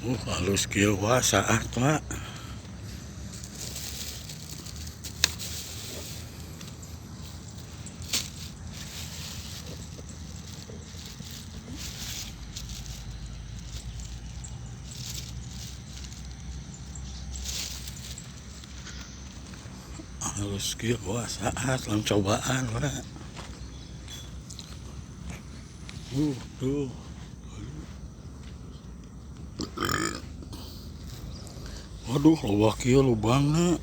Halus kieu wah saat Mak. Halus kieu wah saat lang cobaan Mak. Tuh. Waduh, loba kieu lubangna.